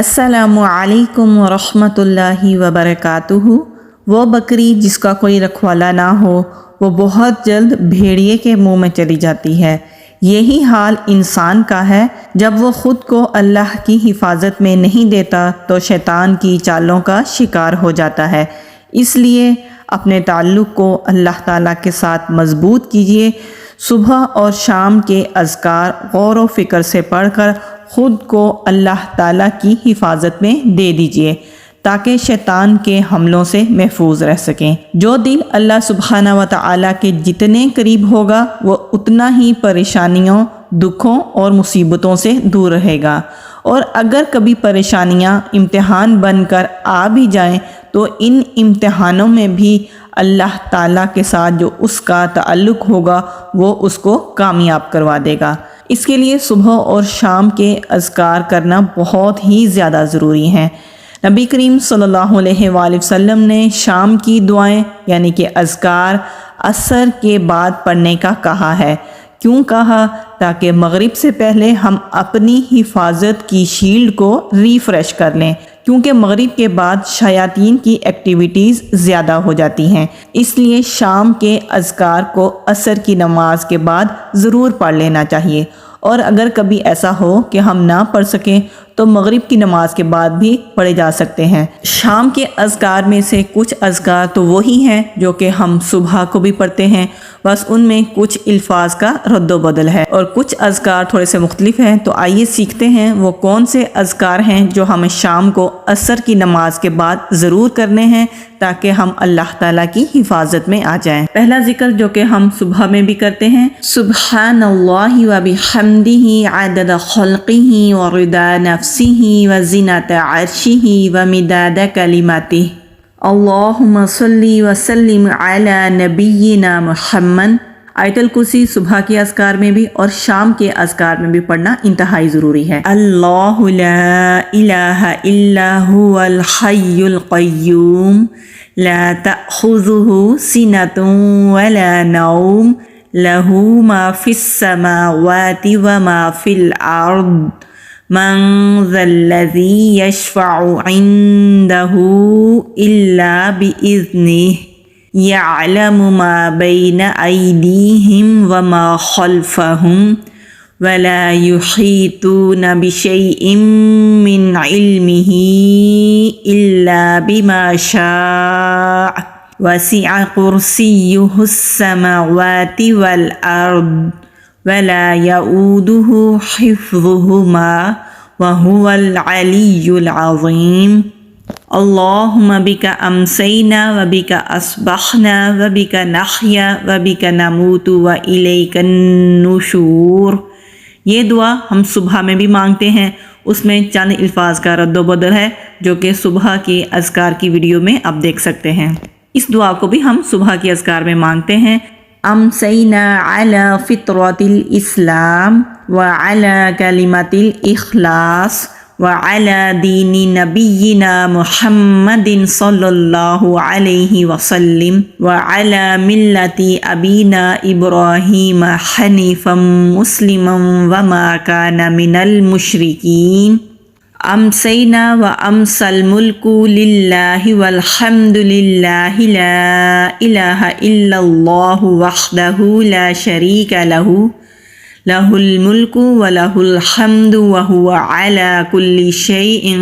السلام علیکم ورحمۃ اللہ وبرکاتہ۔ وہ بکری جس کا کوئی رکھوالا نہ ہو وہ بہت جلد بھیڑیے کے منہ میں چلی جاتی ہے۔ یہی حال انسان کا ہے، جب وہ خود کو اللہ کی حفاظت میں نہیں دیتا تو شیطان کی چالوں کا شکار ہو جاتا ہے۔ اس لیے اپنے تعلق کو اللہ تعالیٰ کے ساتھ مضبوط کیجیے۔ صبح اور شام کے اذکار غور و فکر سے پڑھ کر خود کو اللہ تعالیٰ کی حفاظت میں دے دیجیے تاکہ شیطان کے حملوں سے محفوظ رہ سکیں۔ جو دل اللہ سبحانہ و تعالیٰ کے جتنے قریب ہوگا وہ اتنا ہی پریشانیوں، دکھوں اور مصیبتوں سے دور رہے گا، اور اگر کبھی پریشانیاں امتحان بن کر آ بھی جائیں تو ان امتحانوں میں بھی اللہ تعالیٰ کے ساتھ جو اس کا تعلق ہوگا وہ اس کو کامیاب کروا دے گا۔ اس کے لیے صبح اور شام کے اذکار کرنا بہت ہی زیادہ ضروری ہیں۔ نبی کریم صلی اللہ علیہ وآلہ وسلم نے شام کی دعائیں یعنی کہ اذکار عصر کے بعد پڑھنے کا کہا ہے۔ کیوں کہا؟ تاکہ مغرب سے پہلے ہم اپنی حفاظت کی شیلڈ کو ریفریش کر لیں، کیونکہ مغرب کے بعد شیاطین کی ایکٹیویٹیز زیادہ ہو جاتی ہیں۔ اس لیے شام کے اذکار کو عصر کی نماز کے بعد ضرور پڑھ لینا چاہیے، اور اگر کبھی ایسا ہو کہ ہم نہ پڑھ سکیں تو مغرب کی نماز کے بعد بھی پڑھے جا سکتے ہیں۔ شام کے اذکار میں سے کچھ اذکار تو وہی ہیں جو کہ ہم صبح کو بھی پڑھتے ہیں، بس ان میں کچھ الفاظ کا رد و بدل ہے، اور کچھ اذکار تھوڑے سے مختلف ہیں۔ تو آئیے سیکھتے ہیں وہ کون سے اذکار ہیں جو ہمیں شام کو عصر کی نماز کے بعد ضرور کرنے ہیں تاکہ ہم اللہ تعالیٰ کی حفاظت میں آ جائیں۔ پہلا ذکر جو کہ ہم صبح میں بھی کرتے ہیں، سبحان اللہ وبحمدہ عدد خلقہ ورضا نفسہ وزنۃ عرشہ ومداد کلماتہ، اللہم صلی وسلم علی نبینا محمد۔ آیت الکرسی صبح کے اذکار میں بھی اور شام کے اذکار میں بھی پڑھنا انتہائی ضروری ہے۔ اللہ لا الہ الا هو الحی القیوم لا تأخذہ سنۃ ولا نوم لہ ما فی السماوات وما فی الارض من ذا الذی یشفع عنده الا بإذنہ يعلم ما بين أيديهم وما خلفهم ولا يحيطون بشيء من علمه إلا بما شاء وسع كرسيه السماوات والأرض ولا يؤوده حفظهما وهو العلي العظيم۔ اللہم بک امسینا وبک اصبحنا وبک نحیا وبک نموت والیک النشور۔ یہ دعا ہم صبح میں بھی مانگتے ہیں، اس میں چند الفاظ کا رد و بدل ہے جو کہ صبح کی اذکار کی ویڈیو میں آپ دیکھ سکتے ہیں۔ اس دعا کو بھی ہم صبح کی اذکار میں مانگتے ہیں۔ امسینا علی فطرۃ الاسلام وعلی کلمۃ الاخلاص وعلى دین نبینا محمد صلی اللہ علیہ وسلم وعلى ملت ابینا ابراہیم حنیفا مسلما وما کان من المشرکین۔ امسینا وامسی الملک للہ والحمد للہ لا الہ الا اللہ وحدہ لا شریک لہ لہ الملک ولہ الحمد وہو علی کل شیء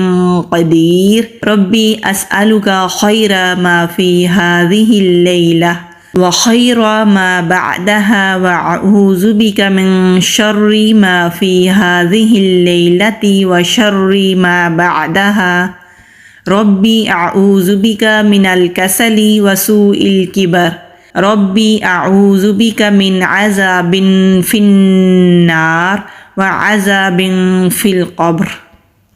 قدیر۔ ربی اسألک خیر ما فی ہذہ اللیلہ وخیر ما بعدہا واعوذ بک من شر ما فی ہذہ اللیلۃ وشر ما بعدہا۔ ربی اعوذ بک من الکسل وسوء الکبر۔ ربی اعوذ بک من عذاب فی النار وعذاب فی القبر۔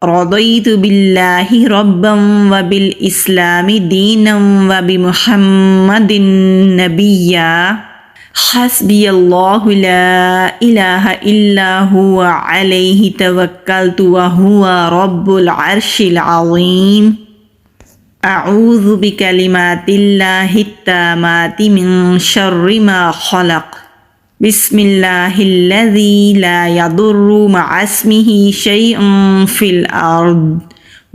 رضیت باللہ ربا وبالاسلام دینا وبمحمد نبیا۔ حسبی اللہ لا الہ الا هو علیہ توکلت وہو رب العرش العظیم۔ اعوذ بکلمات اللہ التامات من شر ما خلق۔ بسم اللہ الذی لا یضر مع اسمہ شیء فی الارض